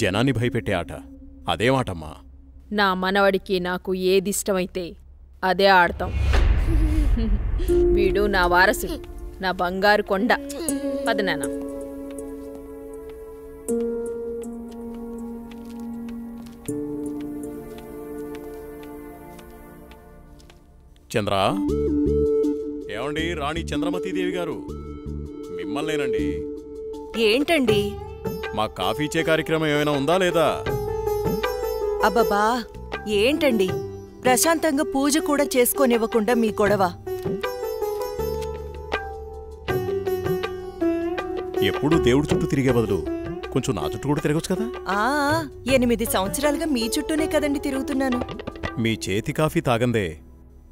జనాన్ని భయపెట్టే ఆట అదేమాటమ్మా? నా మనవడికి నాకు ఏదిష్టమైతే అదే ఆడతాం. వీడు నా వారసుడు, నా బంగారు కొండ. పదనానా. చంద్ర, ఏమండి రాణి చంద్రమతీదేవి గారు, మిమ్మల్నేనండి. ఏంటండి? మా కాఫీ ఇచ్చే కార్యక్రమం ఏమైనా ఉందా లేదా? అబ్బబ్బా, ఏంటండి ప్రశాంతంగా పూజ కూడా చేసుకోనివ్వకుండా మీ గొడవ? ఎప్పుడూ దేవుడి చుట్టూ తిరిగే బదులు కొంచెం నా చుట్టూ కూడా తిరగచ్చు కదా. 8 సంవత్సరాలుగా మీ చుట్టూనే కదండి తిరుగుతున్నాను. మీ చేతి కాఫీ తాగందే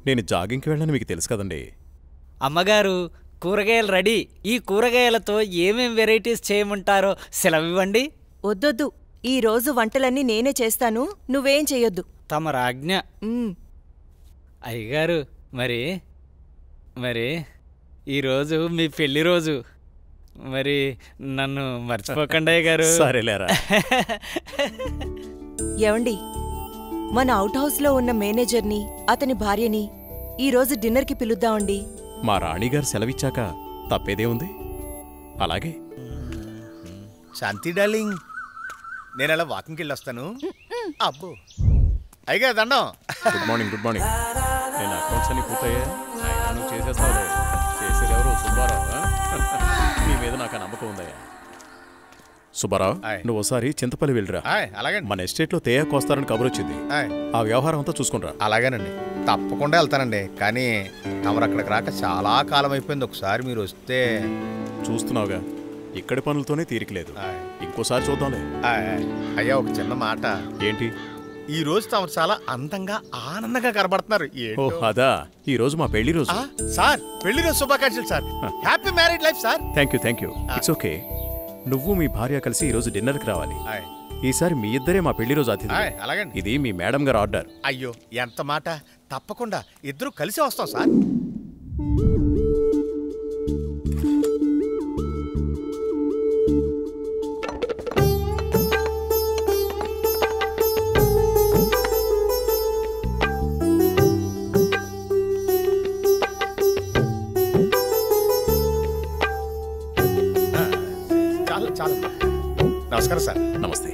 నేను జాగింగ్కి వెళ్ళని మీకు తెలుసు కదండి. అమ్మగారు, కూరగాయలు రెడీ. ఈ కూరగాయలతో ఏమేం వెరైటీస్ చేయమంటారో సెలవివ్వండి. వద్దొద్దు, ఈ రోజు వంటలన్నీ నేనే చేస్తాను, నువ్వేం చెయ్యొద్దు. తమ రాజ్ఞ. అయ్యగారు, మరి మరి ఈరోజు మీ పెళ్లి రోజు, మరి నన్ను మర్చిపోకండి అయ్యగారు. సరేలేరా. ఏవండి, మన అవుట్ హౌస్లో ఉన్న మేనేజర్ని, అతని భార్యని ఈరోజు డిన్నర్కి పిలుద్దామండి. మా రాణిగారు సెలవిచ్చాక తప్పేదే ఉంది. అలాగే. శాంతి డార్లింగ్, నేను అలా వాకింగ్కి వెళ్ళొస్తాను. అబ్బో అయ్యగా దండం. Good morning. Good morning. నేను అకౌంట్స్ అన్ని పూర్తయ్యా? నువ్వు చేసేస్తావులే. చేసేది ఎవరు? సుబ్బారావు. నీ మీద నాకు నమ్మకం ఉందయ్యా. సుబ్బారావు, నువ్వు ఒకసారి చింతపల్లి వెళ్ళిరా. అలాగే. మన ఎస్టేట్లో తేయాకు వస్తారని కబురు వచ్చింది. ఆ వ్యవహారం అంతా చూసుకుంటా. అలాగేనండి, తప్పకుండా వెళ్తానండి. కానీ తమరు అక్కడికి రాక చాలా కాలం అయిపోయింది. ఒకసారి మీరు వస్తే. చూస్తున్నావుగా, ఇక్కడి పనులతోనే తీరికలేదు. ఇంకోసారి చూద్దాంలే. అయ్యా, ఒక చిన్న మాట. ఏంటి? ఈ రోజు తమరు చాలా అందంగా ఆనందంగా కనబడుతున్నారు. అదా, ఈ రోజు మా పెళ్లి రోజు. సార్, పెళ్లి రోజు శుభాకాంక్షలు sir. Happy married life sir. Thank you. It's okay. నువ్వు మీ భార్య కలిసి ఈరోజు డిన్నర్కి రావాలి. ఈసారి మీ ఇద్దరే మా పెళ్లి రోజు అతిథి. అలాగండి. ఇది మీ మేడం గారు ఆర్డర్. అయ్యో, ఎంత మాట. తప్పకుండా ఇద్దరు కలిసి వస్తాం సార్. నమస్కారం సార్. నమస్తే.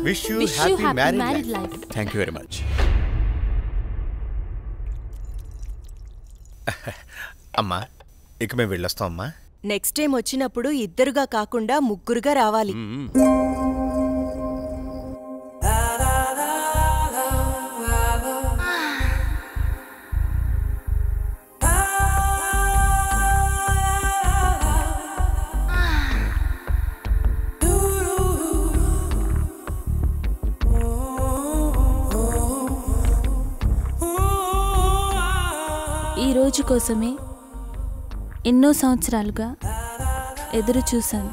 Wish you happy married life. Thank you very much. అమ్మా, ఇక మేము వెళ్ళొస్తాం అమ్మా. నెక్స్ట్ టైం వచ్చినప్పుడు ఇద్దరుగా కాకుండా ముగ్గురుగా రావాలి. ఈ రోజు కోసమే ఎన్నో సంవత్సరాలుగా ఎదురు చూశాను.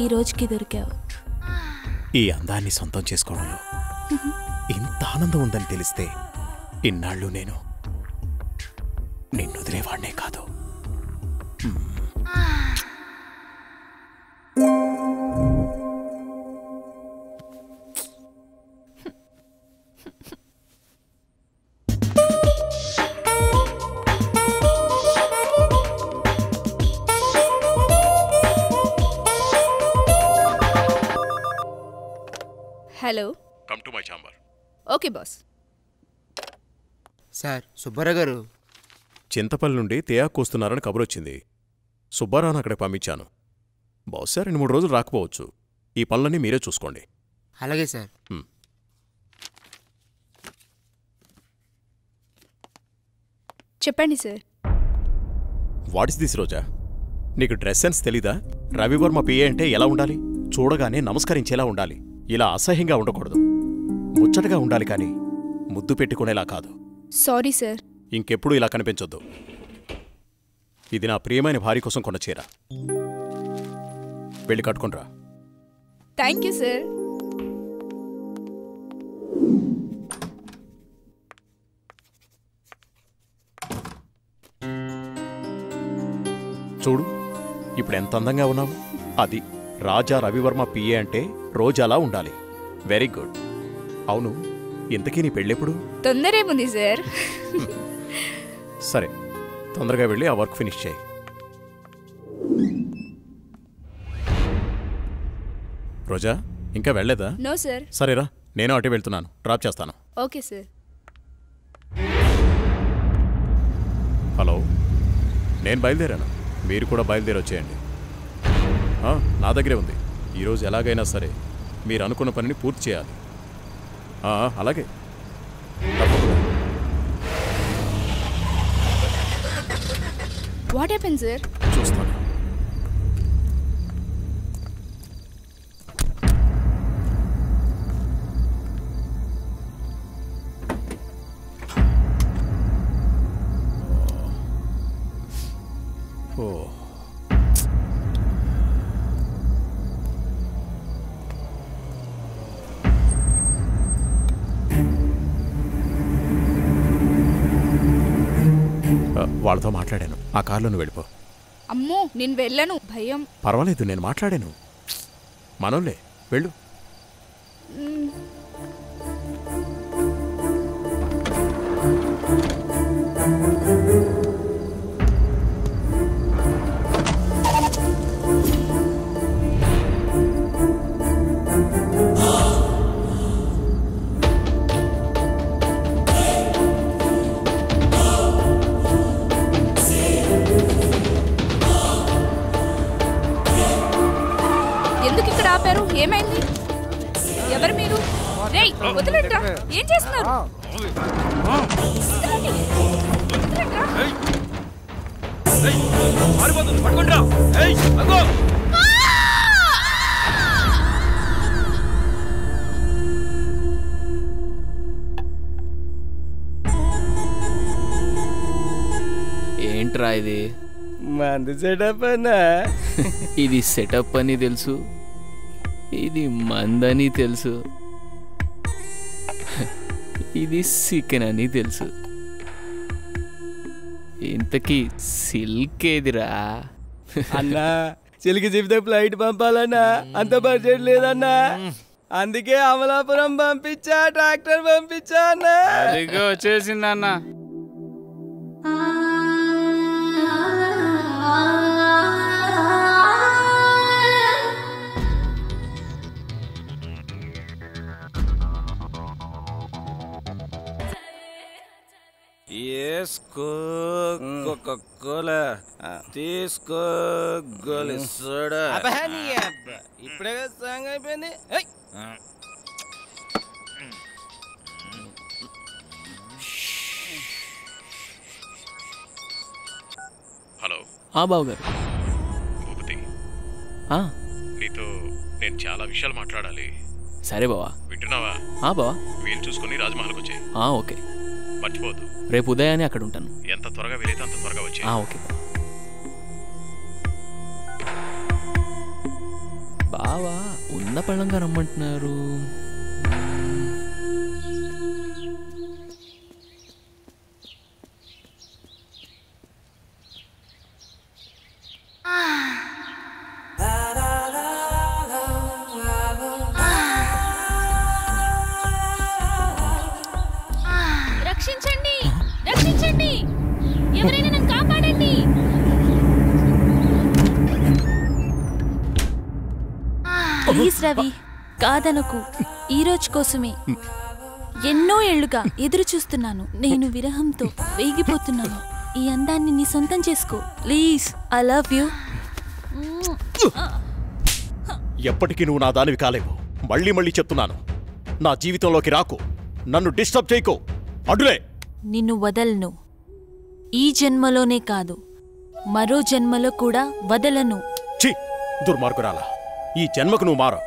ఈ రోజుకి దొరికావు. ఈ అందాన్ని సొంతం చేసుకోవడంలో ఇంత ఆనందం ఉందని తెలిస్తే ఇన్నాళ్ళు నేను నిన్ను వదిలేవాడినే కాదు. Hello. Come to my chamber. Okay boss. Sir, Subbarao గారు చింతపల్లి నుండి తేయాకు వస్తున్నారని కబురొచ్చింది. సుబ్బారావును అక్కడికి పంపించాను. బహుశా 2-3 రోజులు రాకపోవచ్చు. ఈ పనులన్నీ మీరే చూసుకోండి. అలాగే సార్. చెప్పండి సార్. వాట్ ఇస్ దిస్ రోజా? నీకు డ్రెస్ సెన్స్ తెలీదా? రవివర్మ పిఏ అంటే ఎలా ఉండాలి? చూడగానే నమస్కరించేలా ఉండాలి. ఇలా అసహ్యంగా ఉండకూడదు. ముచ్చటగా ఉండాలి, కానీ ముద్దు పెట్టుకునేలా కాదు. Sorry sir. ఇంకెప్పుడు ఇలా కనిపించొద్దు. ఇది నా ప్రియమైన భార్య కోసం కొన్న చీర. వెళ్ళి కట్టుకునిరా. Thank you sir. చూడు, ఇప్పుడు ఎంత అందంగా ఉన్నావు. అది రాజా రవివర్మ పిఏ అంటే రోజాలా ఉండాలి. Very good. అవును, ఇంతకీ నీ పెళ్ళెప్పుడు? తొందరేముంది సార్. సరే, తొందరగా వెళ్ళి ఆ వర్క్ ఫినిష్ చేయి. రోజా, ఇంకా వెళ్ళలేదా? No sir. సరేరా, నేను అటు వెళ్తున్నాను, డ్రాప్ చేస్తాను. Okay sir. హలో, నేను బయలుదేరాను, మీరు కూడా బయలుదేరి వచ్చేయండి. నా దగ్గరే ఉంది. ఈరోజు ఎలాగైనా సరే మీరు అనుకున్న పనిని పూర్తి చేయాలి. అలాగే, తప్పకుండా. What happen sir? చూస్తాను. వాళ్ళతో మాట్లాడాను. ఆ కార్లో నువ్వు వెళ్ళిపో. అమ్మో, నేను వెళ్ళను, భయం. పర్వాలేదు, నేను మాట్లాడాను. మనోళ్ళే, వెళ్ళు. ఎందుకు ఇక్కడ ఆపారు? ఏమైంది? ఎవరు మీరు? రేయ్, వదలండి. ఏం చేస్తున్నారు? ఏంట్రా ఇది? మంది సెటప్ అన్నా. ఇది సెటప్ అని తెలుసు, ఇది మందని తెలుసు, ఇది చికెన్ అని తెలుసు. ఇంతకీ సిల్క్ ఏదిరా? అన్నా, చిలికి చెబితే ఫ్లైట్ పంపాలన్నా, అంత బడ్జెట్ లేదన్నా. అందుకే అమలాపురం పంపించా, ట్రాక్టర్ పంపించా అన్నా. అదిగో వచ్చేసిందన్నా. తీసుకో కోలా, తీసుకో గోలి సోడా. ఇప్పుడే సాంగ్ అయిపోయింది. హలో. బావగారు. భూపతి, నీతో నేను చాలా విషయాలు మాట్లాడాలి. సరే బావా. వింటున్నావా? బావా, వీలు చూసుకుని రాజమహల్కి వచ్చాయి. ఓకే. మర్చిపోద్దు. రేపు ఉదయాన్నే అక్కడ ఉంటాను. ఎంత త్వరగా వీలైతే అంత త్వరగా వచ్చాయి. ఓకే బావా. ఉన్న పళ్ళంగా రమ్మంటున్నారు. రక్షించండి, రక్షించండి, ఎవరైనా నన్ను కాపాడండి. ప్లీజ్ రవి, కాదనకు. ఈ రోజు కోసమే ఎన్నో ఏళ్లుగా ఎదురు చూస్తున్నాను. నేను విరహంతో వేగిపోతున్నాను. ఈ అందాన్ని నీ సొంతం చేసుకో ప్లీజ్. I love you. ఎప్పటికీ నువ్వు నా దానివి కాలేవు. మళ్ళీ మళ్ళీ చెప్తున్నాను, నా జీవితంలోకి రాకు, నన్ను డిస్టర్బ్ చేయకు. అడ్డులే. నిన్ను వదలను. ఈ జన్మలోనే కాదు, మరో జన్మలో కూడా వదలను. ఛీ, దుర్మార్గురాలా, ఈ జన్మకు నువ్వు మారవు.